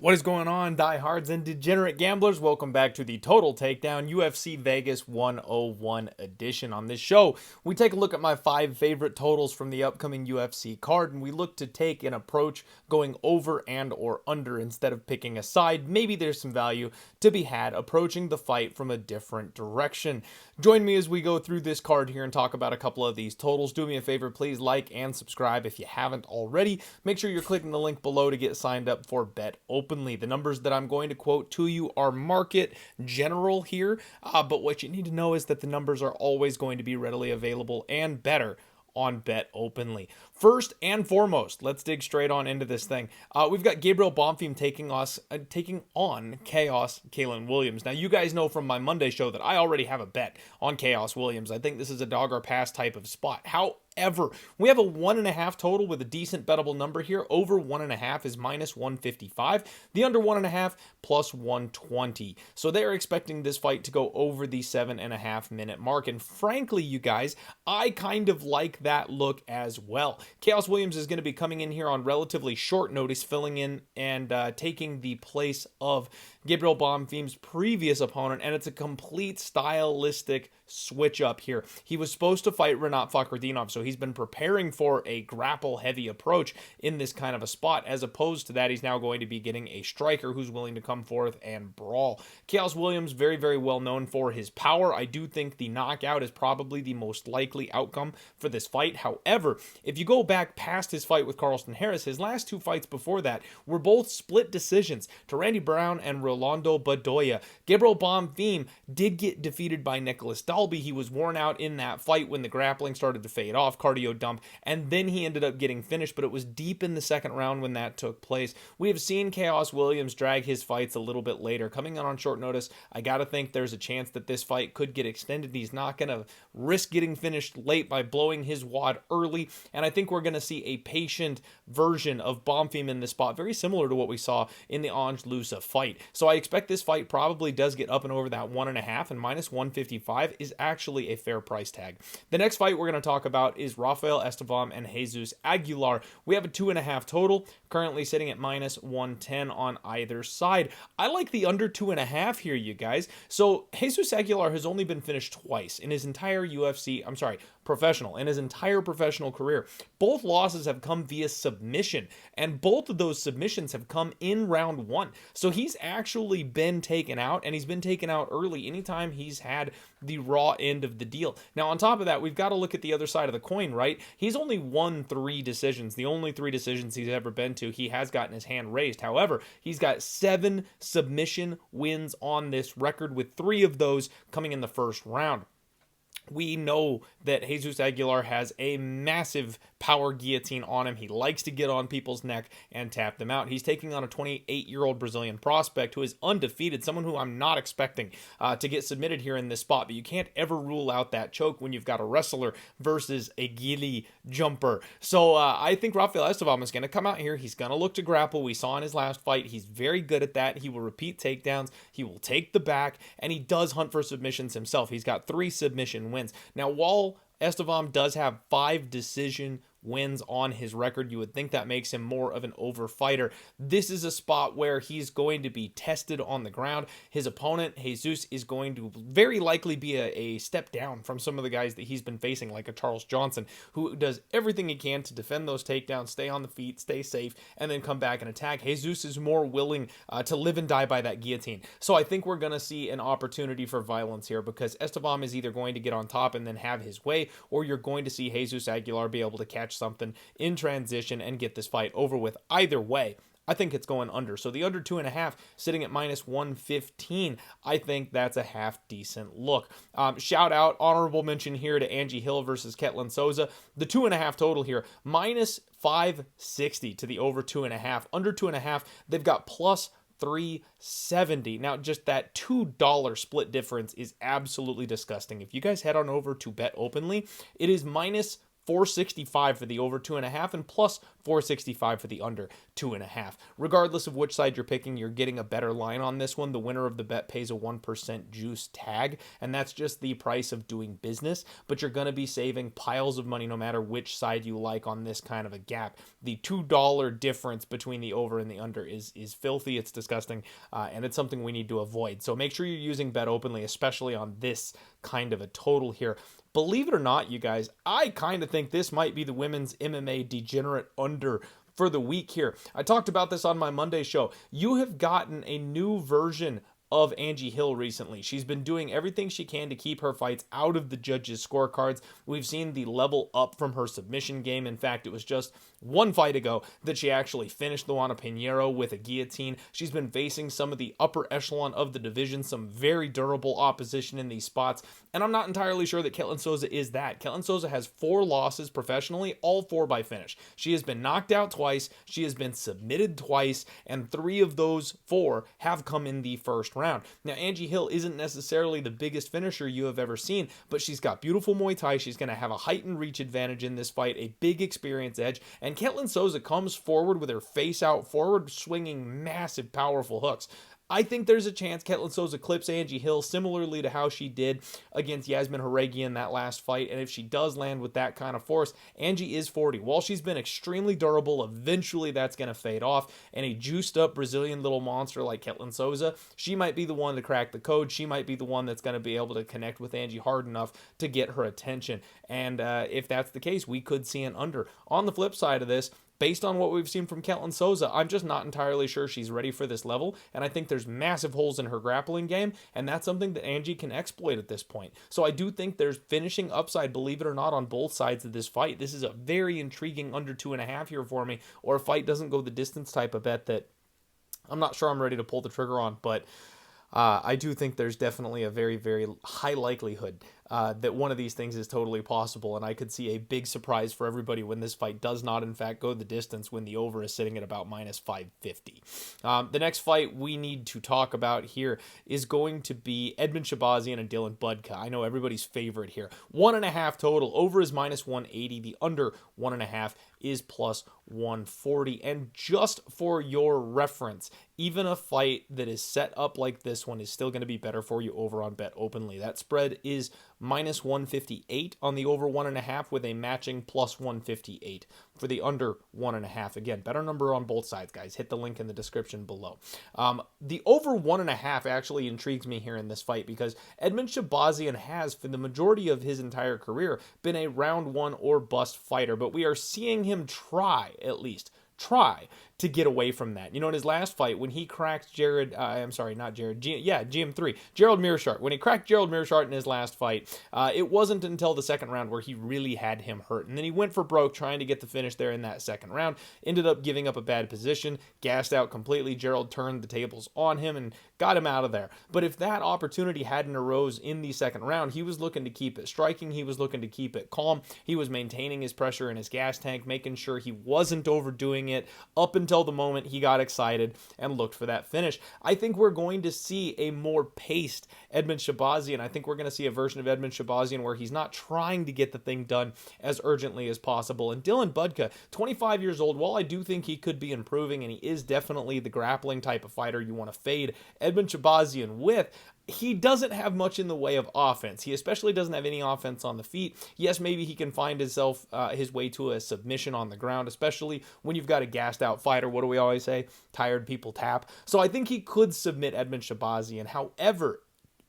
What is going on, diehards and degenerate gamblers? Welcome back to the Total Takedown UFC Vegas 101 edition. On this show, we take a look at my 5 favorite totals from the upcoming UFC card, and we look to take an approach going over and or under instead of picking a side. Maybe there's some value to be had approaching the fight from a different direction. Join me as we go through this card here and talk about a couple of these totals. Do me a favor, please like and subscribe if you haven't already. Make sure you're clicking the link below to get signed up for Bet Openly. The numbers that I'm going to quote to you are market general here, but what you need to know is that the numbers are always going to be readily available and better on Bet Openly. First and foremost, let's dig straight on into this thing. We've got Gabriel Bonfim taking on Chaos Kalen Williams. Now, you guys know from my Monday show that I already have a bet on Chaos Williams. I think this is a dog or pass type of spot. However, we have a 1.5 total with a decent bettable number here. Over 1.5 is minus 155. The under 1.5 plus 120. So they're expecting this fight to go over the 7.5 minute mark. And frankly, you guys, I kind of like that look as well. Chaos Williams is going to be coming in here on relatively short notice, filling in and taking the place of Gabriel Bonfim's previous opponent, and it's a complete stylistic switch up here. He was supposed to fight Renat Fakhretdinov, so he's been preparing for a grapple-heavy approach in this kind of a spot. As opposed to that, he's now going to be getting a striker who's willing to come forth and brawl. Chaos Williams, very, very well known for his power. I do think the knockout is probably the most likely outcome for this fight. However, if you go back past his fight with Carlston Harris, his last 2 fights before that were both split decisions to Randy Brown and Rolando Bedoya. Gabriel Bonfim did get defeated by Nicholas Dalby. He was worn out in that fight when the grappling started to fade off, cardio dump, and then he ended up getting finished, but it was deep in the second round when that took place. We have seen Chaos Williams drag his fights a little bit later. Coming in on short notice, I gotta think there's a chance that this fight could get extended. He's not gonna risk getting finished late by blowing his wad early, and I think we're gonna see a patient version of Bonfim in this spot, very similar to what we saw in the Ange Loosa fight. So I expect this fight probably does get up and over that 1.5, and minus 155 is actually a fair price tag. The next fight we're going to talk about is Rafael Estevam and Jesus Aguilar. We have a 2.5 total, currently sitting at minus 110 on either side. I like the under 2.5 here, you guys. So Jesus Aguilar has only been finished twice in his entire professional career. Both losses have come via submission, and both of those submissions have come in round 1. So he's actually been taken out, and he's been taken out early anytime he's had the raw end of the deal. Now, on top of that, we've got to look at the other side of the coin, right? He's only won 3 decisions. The only 3 decisions he's ever been to, he has gotten his hand raised. However, he's got 7 submission wins on this record, with 3 of those coming in the first round. We know that Jesus Aguilar has a massive power guillotine on him. He likes to get on people's neck and tap them out. He's taking on a 28-year-old Brazilian prospect who is undefeated, someone who I'm not expecting to get submitted here in this spot, but you can't ever rule out that choke when you've got a wrestler versus a ghillie jumper. So I think Rafael Estevam is going to come out here. He's going to look to grapple. We saw in his last fight, he's very good at that. He will repeat takedowns. He will take the back, and he does hunt for submissions himself. He's got 3 submission wins. Now, while Estevam does have 5 decision wins on his record, you would think that makes him more of an over fighter. This is a spot where he's going to be tested on the ground. His opponent, Jesus, is going to very likely be a step down from some of the guys that he's been facing, like a Charles Johnson, who does everything he can to defend those takedowns, stay on the feet, stay safe, and then come back and attack. Jesus is more willing to live and die by that guillotine. So I think we're going to see an opportunity for violence here, because Estevam is either going to get on top and then have his way, or you're going to see Jesus Aguilar be able to catch something in transition and get this fight over with. Either way, I think it's going under. So the under 2.5 sitting at minus 115. I think that's a half decent look. Shout out, honorable mention here to Angie Hill versus Ketlin Souza. The 2.5 total here, minus 560 to the over 2.5. Under 2.5, they've got plus 370. Now, just that $2 split difference is absolutely disgusting. If you guys head on over to Bet Openly, it is minus 465 for the over 2.5 and plus 465 for the under 2.5. Regardless of which side you're picking, you're getting a better line on this one. The winner of the bet pays a 1% juice tag, and that's just the price of doing business, but you're going to be saving piles of money no matter which side you like on this kind of a gap. The $2 difference between the over and the under is filthy. It's disgusting, and it's something we need to avoid. So make sure you're using Bet Openly, especially on this kind of a total here. Believe it or not, you guys, I kind of think this might be the women's MMA degenerate under for the week here. I talked about this on my Monday show. You have gotten a new version of Angie Hill recently. She's been doing everything she can to keep her fights out of the judges' scorecards. We've seen the level up from her submission game. In fact, it was just one fight ago that she actually finished Luana Pinheiro with a guillotine. She's been facing some of the upper echelon of the division, some very durable opposition in these spots, and I'm not entirely sure that Ketlen Souza is that. Ketlen Souza has 4 losses professionally, all 4 by finish. She has been knocked out twice, she has been submitted twice, and 3 of those 4 have come in the first round. Now, Angie Hill isn't necessarily the biggest finisher you have ever seen, but she's got beautiful Muay Thai. She's going to have a heightened reach advantage in this fight, a big experience edge, and Ketlen Souza comes forward with her face out forward, swinging massive, powerful hooks. I think there's a chance Ketlen Souza clips Angie Hill similarly to how she did against Yasmin Jauregui in that last fight, and if she does land with that kind of force, Angie is 40. While she's been extremely durable, eventually that's going to fade off, and a juiced up Brazilian little monster like Ketlen Souza, she might be the one to crack the code. She might be the one that's going to be able to connect with Angie hard enough to get her attention, and if that's the case, we could see an under. On the flip side of this, based on what we've seen from Ketlen Souza, I'm just not entirely sure she's ready for this level, and I think there's massive holes in her grappling game, and that's something that Angie can exploit at this point. So I do think there's finishing upside, believe it or not, on both sides of this fight. This is a very intriguing under 2.5 here for me, or a fight doesn't go the distance type of bet that I'm not sure I'm ready to pull the trigger on, but I do think there's definitely a very, very high likelihood that one of these things is totally possible, and I could see a big surprise for everybody when this fight does not, in fact, go the distance when the over is sitting at about minus 550. The next fight we need to talk about here is going to be Edmen Shahbazyan and Dylan Budka. I know everybody's favorite here. 1.5 total. Over is minus 180. The under 1.5 is plus 140. And just for your reference, even a fight that is set up like this one is still going to be better for you over on Bet Openly. That spread is minus 158 on the over 1.5 with a matching plus 158 for the under 1.5. Again, better number on both sides, guys. Hit the link in the description below. The over 1.5 actually intrigues me here in this fight because Edmen Shahbazyan has, for the majority of his entire career, been a round one or bust fighter, but we are seeing him try, at least, to get away from that. You know, in his last fight, when he cracked Gerald Meerschaert. When he cracked Gerald Meerschaert in his last fight, it wasn't until the second round where he really had him hurt. And then he went for broke trying to get the finish there in that second round, ended up giving up a bad position, gassed out completely. Gerald turned the tables on him and got him out of there. But if that opportunity hadn't arose in the second round, he was looking to keep it striking. He was looking to keep it calm. He was maintaining his pressure in his gas tank, making sure he wasn't overdoing it up until the moment he got excited and looked for that finish. I think we're going to see a more paced Edmen Shahbazyan. I think we're going to see a version of Edmen Shahbazyan where he's not trying to get the thing done as urgently as possible. And Dylan Budka, 25 years old, while I do think he could be improving and he is definitely the grappling type of fighter you want to fade Edmen Shahbazyan with, he doesn't have much in the way of offense. He especially doesn't have any offense on the feet. Yes, maybe he can find his way to a submission on the ground, especially when you've got a gassed out fighter. What do we always say? Tired people tap. So I think he could submit Edmen Shahbazyan. However,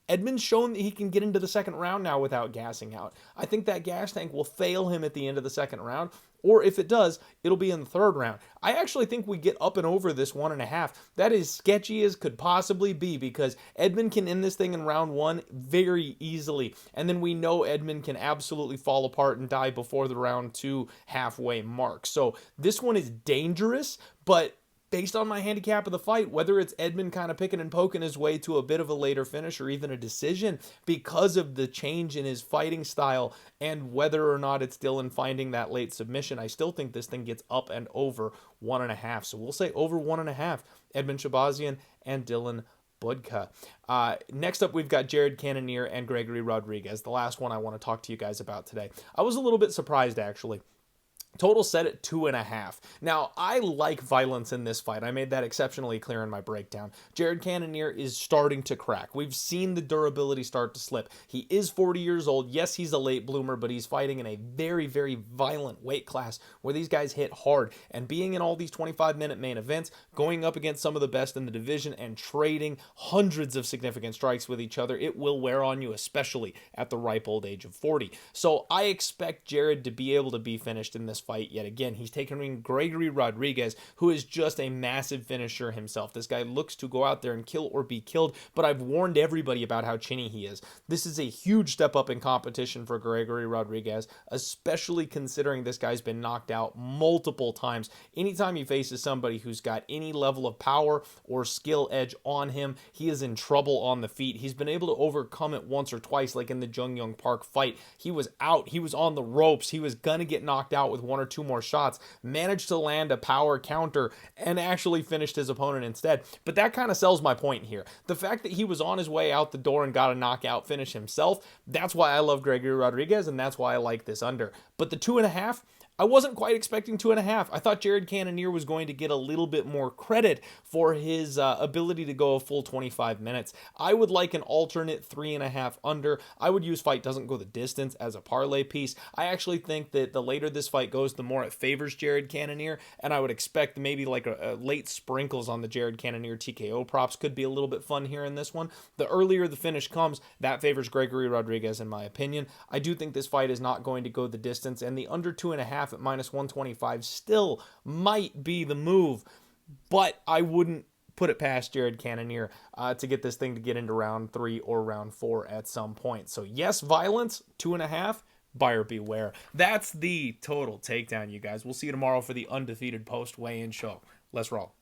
Edmund's shown that he can get into the second round now without gassing out. I think that gas tank will fail him at the end of the second round, or if it does, it'll be in the third round. I actually think we get up and over this 1.5. That is sketchy as could possibly be because Edmund can end this thing in round one very easily. And then we know Edmund can absolutely fall apart and die before the round 2 halfway mark. So this one is dangerous, but based on my handicap of the fight, whether it's Edmund kind of picking and poking his way to a bit of a later finish or even a decision because of the change in his fighting style and whether or not it's Dylan finding that late submission, I still think this thing gets up and over 1.5. So we'll say over 1.5, Edmen Shahbazyan and Dylan Budka. Next up, we've got Jared Cannonier and Gregory Rodriguez, the last one I want to talk to you guys about today. I was a little bit surprised, actually. Total set at 2.5. Now, I like violence in this fight. I made that exceptionally clear in my breakdown. Jared Cannonier is starting to crack. We've seen the durability start to slip. He is 40 years old. Yes, he's a late bloomer, but he's fighting in a very, very violent weight class where these guys hit hard. And being in all these 25-minute main events, going up against some of the best in the division and trading hundreds of significant strikes with each other, it will wear on you, especially at the ripe old age of 40. So I expect Jared to be able to be finished in this fight yet again. He's taking in Gregory Rodriguez, who is just a massive finisher himself. This guy looks to go out there and kill or be killed, but I've warned everybody about how chinny he is. This is a huge step up in competition for Gregory Rodriguez, especially considering this guy's been knocked out multiple times. Anytime he faces somebody who's got any level of power or skill edge on him, he is in trouble on the feet. He's been able to overcome it once or twice, like in the Jung Young Park fight. He was out. He was on the ropes. He was gonna get knocked out with one or two more shots, managed to land a power counter and actually finished his opponent instead. But that kind of sells my point here. The fact that he was on his way out the door and got a knockout finish himself, that's why I love Gregory Rodriguez, and that's why I like this under. But the 2.5, I wasn't quite expecting 2.5. I thought Jared Cannonier was going to get a little bit more credit for his ability to go a full 25 minutes. I would like an alternate 3.5 under. I would use fight doesn't go the distance as a parlay piece. I actually think that the later this fight goes, the more it favors Jared Cannonier, and I would expect maybe like a late sprinkles on the Jared Cannonier TKO props could be a little bit fun here in this one. The earlier the finish comes, that favors Gregory Rodriguez in my opinion. I do think this fight is not going to go the distance, and the under 2.5 at minus 125 still might be the move, but I wouldn't put it past Jared Cannonier to get this thing to get into round 3 or round 4 at some point. So yes, violence, 2.5, buyer beware. That's the total takedown, you guys. We'll see you tomorrow for the undefeated post weigh-in show. Let's roll.